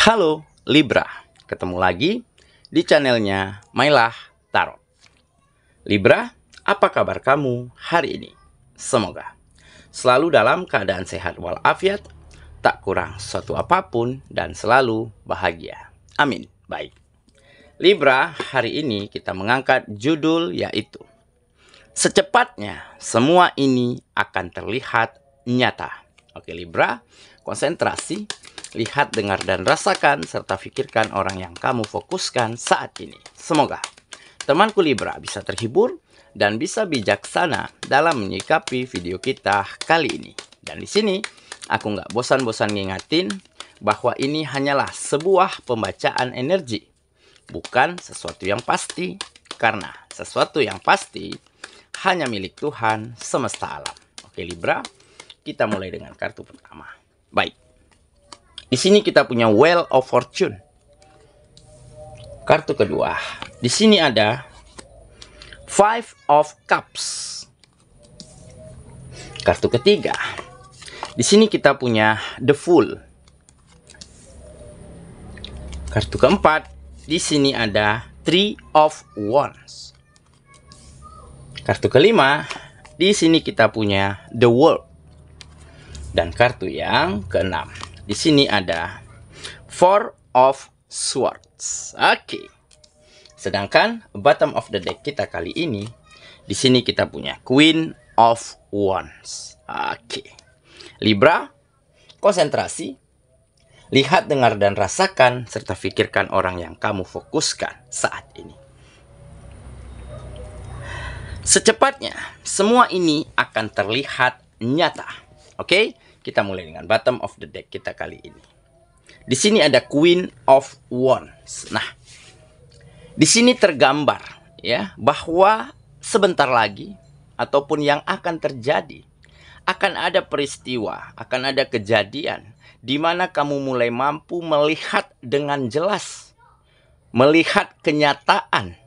Halo Libra, ketemu lagi di channelnya Mailah Tarot. Libra, apa kabar kamu hari ini? Semoga selalu dalam keadaan sehat walafiat, tak kurang suatu apapun, dan selalu bahagia. Amin. Baik, Libra, hari ini kita mengangkat judul yaitu secepatnya semua ini akan terlihat nyata. Oke Libra, konsentrasi, lihat, dengar, dan rasakan, serta pikirkan orang yang kamu fokuskan saat ini. Semoga temanku Libra bisa terhibur dan bisa bijaksana dalam menyikapi video kita kali ini. Dan di sini aku nggak bosan-bosan ngingatin bahwa ini hanyalah sebuah pembacaan energi, bukan sesuatu yang pasti, karena sesuatu yang pasti hanya milik Tuhan semesta alam. Oke Libra, kita mulai dengan kartu pertama. Baik. Di sini kita punya Wheel of Fortune. Kartu kedua. Di sini ada Five of Cups. Kartu ketiga. Di sini kita punya The Fool. Kartu keempat. Di sini ada Three of Wands. Kartu kelima. Di sini kita punya The World. Dan kartu yang keenam. Di sini ada Four of Swords. Oke. Sedangkan bottom of the deck kita kali ini, di sini kita punya Queen of Wands. Oke. Libra, konsentrasi, lihat, dengar, dan rasakan, serta pikirkan orang yang kamu fokuskan saat ini. Secepatnya, semua ini akan terlihat nyata. Oke? Kita mulai dengan bottom of the deck kita kali ini. Di sini ada Queen of Wands. Nah, di sini tergambar ya bahwa sebentar lagi ataupun yang akan terjadi, akan ada peristiwa, akan ada kejadian di mana kamu mulai mampu melihat dengan jelas, melihat kenyataan,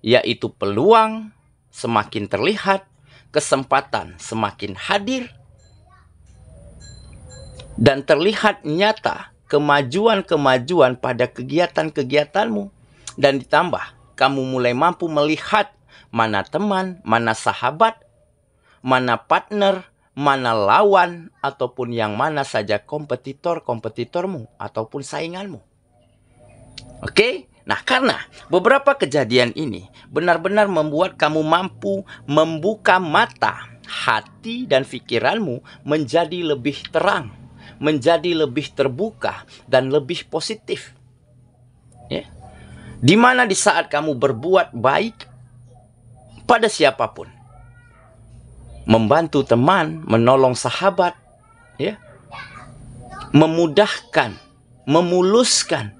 yaitu peluang semakin terlihat, kesempatan semakin hadir, dan terlihat nyata kemajuan-kemajuan pada kegiatan-kegiatanmu. Dan ditambah, kamu mulai mampu melihat mana teman, mana sahabat, mana partner, mana lawan, ataupun yang mana saja kompetitormu ataupun sainganmu. Oke? Nah, karena beberapa kejadian ini benar-benar membuat kamu mampu membuka mata, hati, dan pikiranmu menjadi lebih terang, menjadi lebih terbuka dan lebih positif. Ya. Dimana di saat kamu berbuat baik pada siapapun, membantu teman, menolong sahabat, ya, memudahkan, memuluskan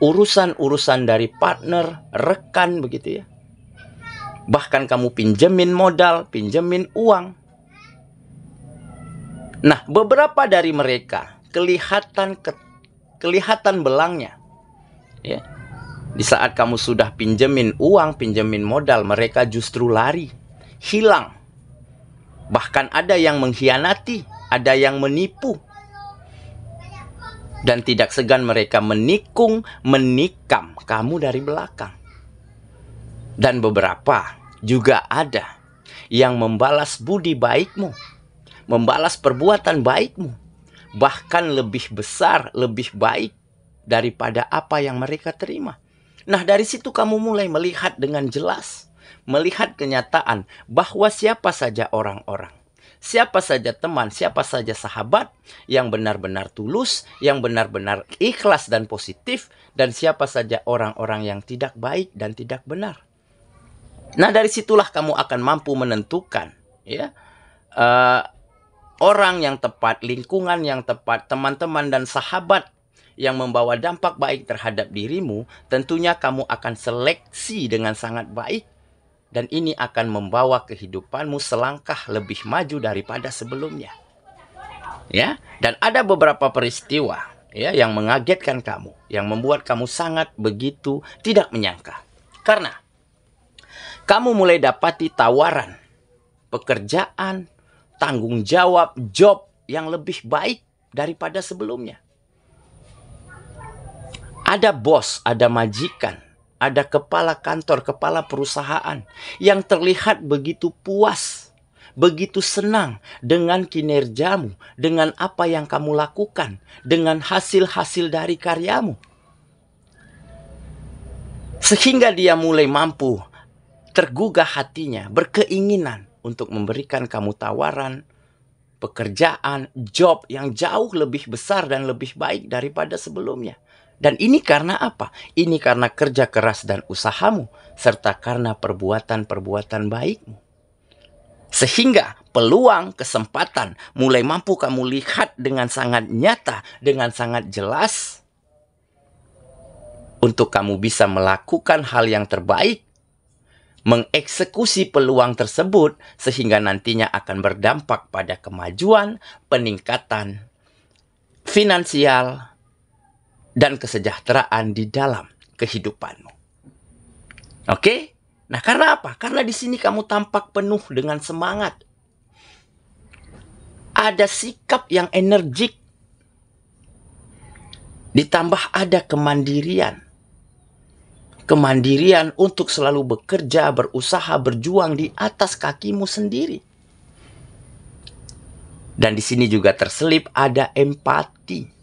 urusan-urusan dari partner, rekan, begitu ya. Bahkan kamu pinjemin modal, pinjemin uang. Nah, beberapa dari mereka kelihatan belangnya. Ya. Di saat kamu sudah pinjemin uang, pinjemin modal, mereka justru lari, hilang. Bahkan ada yang mengkhianati, ada yang menipu. Dan tidak segan mereka menikung, menikam kamu dari belakang. Dan beberapa juga ada yang membalas budi baikmu, membalas perbuatan baikmu, bahkan lebih besar, lebih baik daripada apa yang mereka terima. Nah, dari situ kamu mulai melihat dengan jelas, melihat kenyataan bahwa siapa saja orang-orang, siapa saja teman, siapa saja sahabat yang benar-benar tulus, yang benar-benar ikhlas dan positif, dan siapa saja orang-orang yang tidak baik dan tidak benar. Nah, dari situlah kamu akan mampu menentukan, ya, orang yang tepat, lingkungan yang tepat, teman-teman dan sahabat yang membawa dampak baik terhadap dirimu. Tentunya kamu akan seleksi dengan sangat baik, dan ini akan membawa kehidupanmu selangkah lebih maju daripada sebelumnya. Ya, dan ada beberapa peristiwa ya yang mengagetkan kamu, yang membuat kamu sangat begitu tidak menyangka. Karena kamu mulai dapati tawaran pekerjaan, tanggung jawab, job yang lebih baik daripada sebelumnya. Ada bos, ada majikan, ada kepala kantor, kepala perusahaan yang terlihat begitu puas, begitu senang dengan kinerjamu, dengan apa yang kamu lakukan, dengan hasil-hasil dari karyamu. Sehingga dia mulai mampu, tergugah hatinya, berkeinginan untuk memberikan kamu tawaran, pekerjaan, job yang jauh lebih besar dan lebih baik daripada sebelumnya. Dan ini karena apa? Ini karena kerja keras dan usahamu, serta karena perbuatan-perbuatan baikmu. Sehingga peluang, kesempatan mulai mampu kamu lihat dengan sangat nyata, dengan sangat jelas, untuk kamu bisa melakukan hal yang terbaik, mengeksekusi peluang tersebut, sehingga nantinya akan berdampak pada kemajuan, peningkatan finansial, dan kesejahteraan di dalam kehidupanmu. Oke? Nah, karena apa? Karena di sini kamu tampak penuh dengan semangat. Ada sikap yang energik. Ditambah ada kemandirian. Kemandirian untuk selalu bekerja, berusaha, berjuang di atas kakimu sendiri. Dan di sini juga terselip ada empati.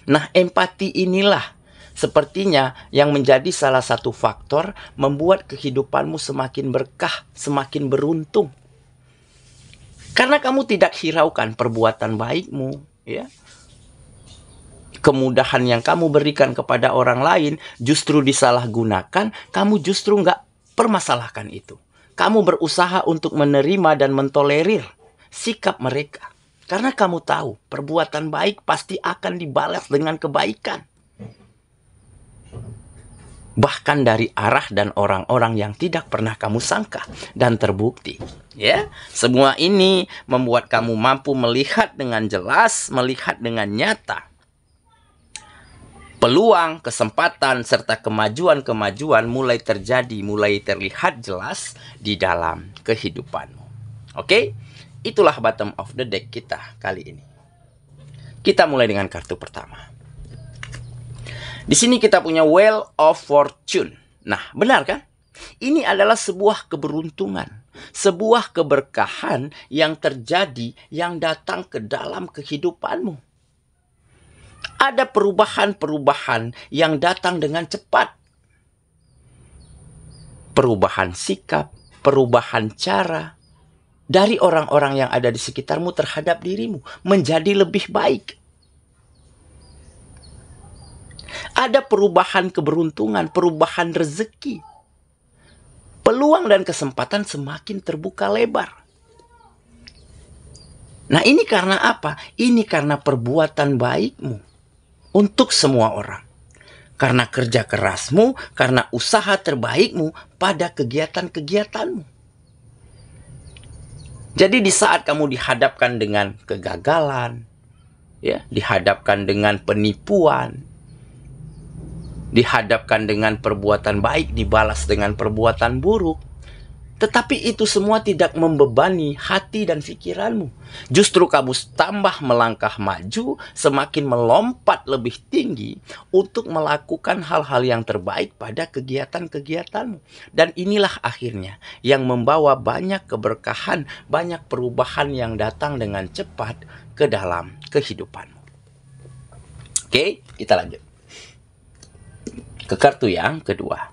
Nah, empati inilah sepertinya yang menjadi salah satu faktor membuat kehidupanmu semakin berkah, semakin beruntung. Karena kamu tidak hiraukan perbuatan baikmu, ya. Kemudahan yang kamu berikan kepada orang lain justru disalahgunakan, kamu justru nggak permasalahkan itu. Kamu berusaha untuk menerima dan mentolerir sikap mereka. Karena kamu tahu, perbuatan baik pasti akan dibalas dengan kebaikan. Bahkan dari arah dan orang-orang yang tidak pernah kamu sangka dan terbukti. Ya, semua ini membuat kamu mampu melihat dengan jelas, melihat dengan nyata. Peluang, kesempatan, serta kemajuan-kemajuan mulai terjadi, mulai terlihat jelas di dalam kehidupanmu. Oke? Itulah bottom of the deck kita kali ini. Kita mulai dengan kartu pertama. Di sini kita punya Wheel of Fortune. Nah, benar kan? Ini adalah sebuah keberuntungan, sebuah keberkahan yang terjadi, yang datang ke dalam kehidupanmu. Ada perubahan-perubahan yang datang dengan cepat. Perubahan sikap, perubahan cara dari orang-orang yang ada di sekitarmu terhadap dirimu menjadi lebih baik. Ada perubahan keberuntungan, perubahan rezeki. Peluang dan kesempatan semakin terbuka lebar. Nah, ini karena apa? Ini karena perbuatan baikmu untuk semua orang. Karena kerja kerasmu, karena usaha terbaikmu pada kegiatan-kegiatanmu. Jadi di saat kamu dihadapkan dengan kegagalan, ya, dihadapkan dengan penipuan, dihadapkan dengan perbuatan baik dibalas dengan perbuatan buruk, tetapi itu semua tidak membebani hati dan pikiranmu. Justru kamu tambah melangkah maju, semakin melompat lebih tinggi untuk melakukan hal-hal yang terbaik pada kegiatan-kegiatanmu. Dan inilah akhirnya yang membawa banyak keberkahan, banyak perubahan yang datang dengan cepat ke dalam kehidupanmu. Oke, kita lanjut ke kartu yang kedua.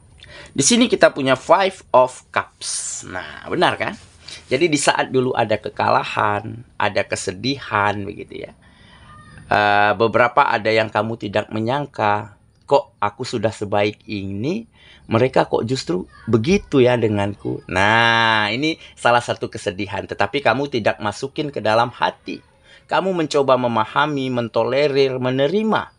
Di sini kita punya Five of Cups. Nah, benar kan? Jadi di saat dulu ada kekalahan, ada kesedihan, begitu ya. Beberapa ada yang kamu tidak menyangka, kok aku sudah sebaik ini, mereka kok justru begitu ya denganku. Nah, ini salah satu kesedihan, tetapi kamu tidak masukin ke dalam hati. Kamu mencoba memahami, mentolerir, menerima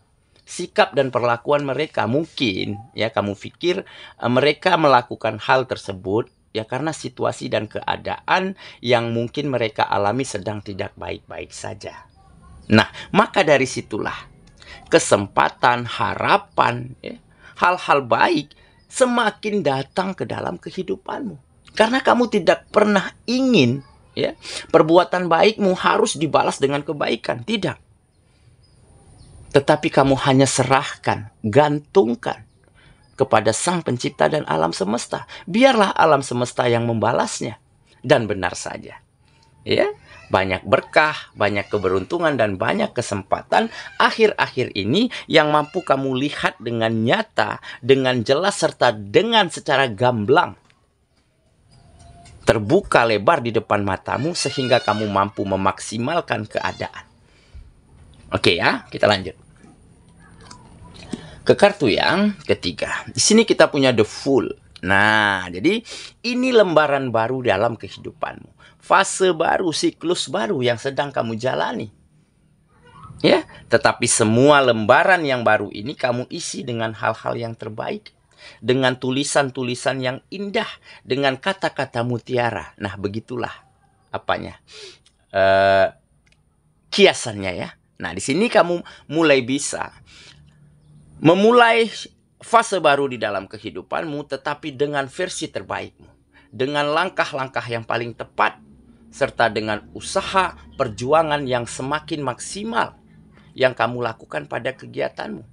sikap dan perlakuan mereka. Mungkin ya kamu pikir mereka melakukan hal tersebut ya karena situasi dan keadaan yang mungkin mereka alami sedang tidak baik-baik saja. Nah, maka dari situlah kesempatan, harapan, ya, hal-hal baik semakin datang ke dalam kehidupanmu. Karena kamu tidak pernah ingin ya perbuatan baikmu harus dibalas dengan kebaikan. Tidak. Tetapi kamu hanya serahkan, gantungkan kepada Sang Pencipta dan alam semesta. Biarlah alam semesta yang membalasnya. Dan benar saja. Ya, banyak berkah, banyak keberuntungan, dan banyak kesempatan akhir-akhir ini yang mampu kamu lihat dengan nyata, dengan jelas, serta dengan secara gamblang. Terbuka lebar di depan matamu sehingga kamu mampu memaksimalkan keadaan. Oke ya, kita lanjut. Ke kartu yang ketiga. Di sini kita punya The Fool. Nah, jadi ini lembaran baru dalam kehidupanmu. Fase baru, siklus baru yang sedang kamu jalani. Ya, tetapi semua lembaran yang baru ini kamu isi dengan hal-hal yang terbaik. Dengan tulisan-tulisan yang indah. Dengan kata-kata mutiara. Nah, begitulah apanya. Kiasannya ya. Nah, di sini kamu mulai bisa memulai fase baru di dalam kehidupanmu, tetapi dengan versi terbaikmu. Dengan langkah-langkah yang paling tepat, serta dengan usaha perjuangan yang semakin maksimal yang kamu lakukan pada kegiatanmu.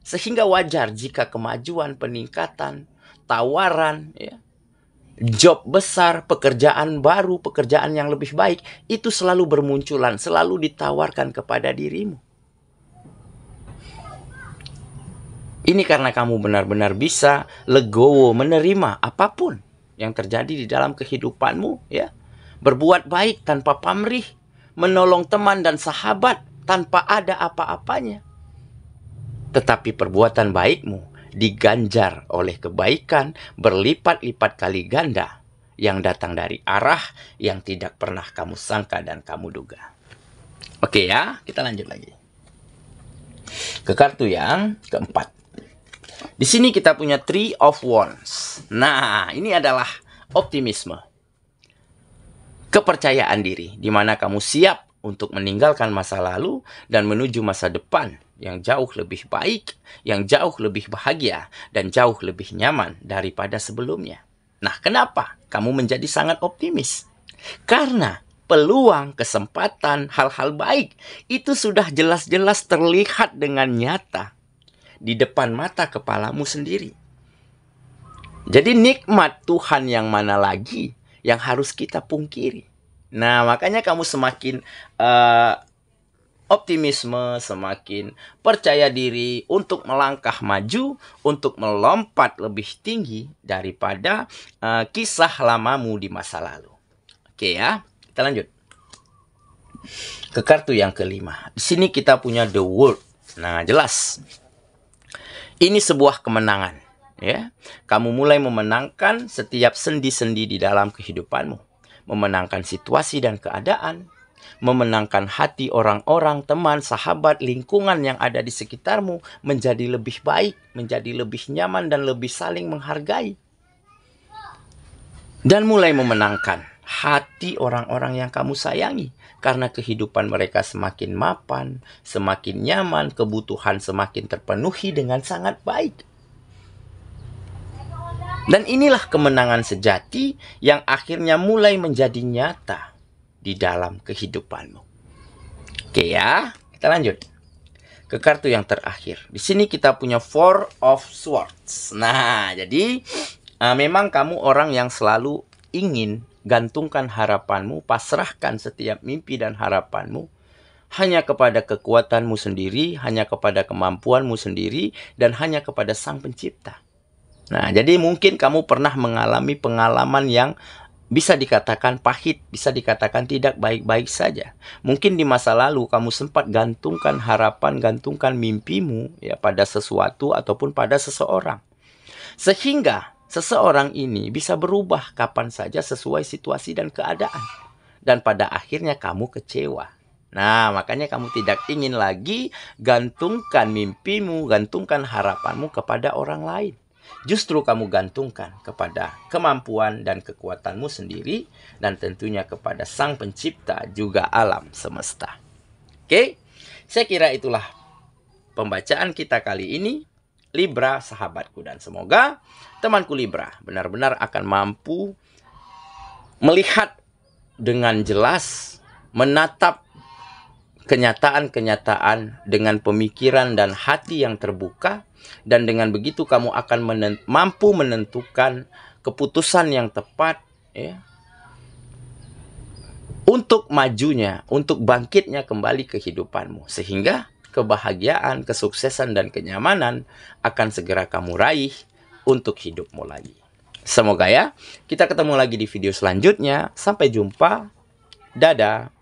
Sehingga wajar jika kemajuan, peningkatan, tawaran, ya, job besar, pekerjaan baru, pekerjaan yang lebih baik, itu selalu bermunculan, selalu ditawarkan kepada dirimu. Ini karena kamu benar-benar bisa legowo menerima apapun yang terjadi di dalam kehidupanmu, ya. Berbuat baik tanpa pamrih, menolong teman dan sahabat tanpa ada apa-apanya. Tetapi perbuatan baikmu diganjar oleh kebaikan berlipat-lipat kali ganda yang datang dari arah yang tidak pernah kamu sangka dan kamu duga. Oke ya, kita lanjut lagi. Ke kartu yang keempat. Di sini kita punya Three of Wands. Nah, ini adalah optimisme. Kepercayaan diri, di mana kamu siap untuk meninggalkan masa lalu dan menuju masa depan yang jauh lebih baik, yang jauh lebih bahagia, dan jauh lebih nyaman daripada sebelumnya. Nah, kenapa kamu menjadi sangat optimis? Karena peluang, kesempatan, hal-hal baik itu sudah jelas-jelas terlihat dengan nyata di depan mata kepalamu sendiri. Jadi nikmat Tuhan yang mana lagi yang harus kita pungkiri. Nah, makanya kamu semakin optimisme, semakin percaya diri untuk melangkah maju, untuk melompat lebih tinggi daripada kisah lamamu di masa lalu. Oke ya, kita lanjut. Ke kartu yang kelima. Di sini kita punya The World. Nah, jelas. Ini sebuah kemenangan, ya. Kamu mulai memenangkan setiap sendi-sendi di dalam kehidupanmu, memenangkan situasi dan keadaan, memenangkan hati orang-orang, teman, sahabat, lingkungan yang ada di sekitarmu menjadi lebih baik, menjadi lebih nyaman dan lebih saling menghargai. Dan mulai memenangkan hati orang-orang yang kamu sayangi. Karena kehidupan mereka semakin mapan, semakin nyaman, kebutuhan semakin terpenuhi dengan sangat baik. Dan inilah kemenangan sejati yang akhirnya mulai menjadi nyata di dalam kehidupanmu. Oke ya, kita lanjut. Ke kartu yang terakhir. Di sini kita punya Four of Swords. Nah, jadi memang kamu orang yang selalu ingin gantungkan harapanmu, pasrahkan setiap mimpi dan harapanmu hanya kepada kekuatanmu sendiri, hanya kepada kemampuanmu sendiri, dan hanya kepada Sang Pencipta. Nah, jadi mungkin kamu pernah mengalami pengalaman yang bisa dikatakan pahit, bisa dikatakan tidak baik-baik saja. Mungkin di masa lalu kamu sempat gantungkan harapan, gantungkan mimpimu ya pada sesuatu ataupun pada seseorang. Sehingga seseorang ini bisa berubah kapan saja sesuai situasi dan keadaan. Dan pada akhirnya kamu kecewa. Nah, makanya kamu tidak ingin lagi gantungkan mimpimu, gantungkan harapanmu kepada orang lain. Justru kamu gantungkan kepada kemampuan dan kekuatanmu sendiri. Dan tentunya kepada Sang Pencipta juga alam semesta. Oke, saya kira itulah pembacaan kita kali ini. Libra, sahabatku, dan semoga temanku Libra benar-benar akan mampu melihat dengan jelas, menatap kenyataan-kenyataan dengan pemikiran dan hati yang terbuka, dan dengan begitu kamu akan mampu menentukan keputusan yang tepat, ya, untuk majunya, untuk bangkitnya kembali kehidupanmu, sehingga kebahagiaan, kesuksesan, dan kenyamanan akan segera kamu raih untuk hidupmu lagi. Semoga ya, kita ketemu lagi di video selanjutnya. Sampai jumpa. Dadah.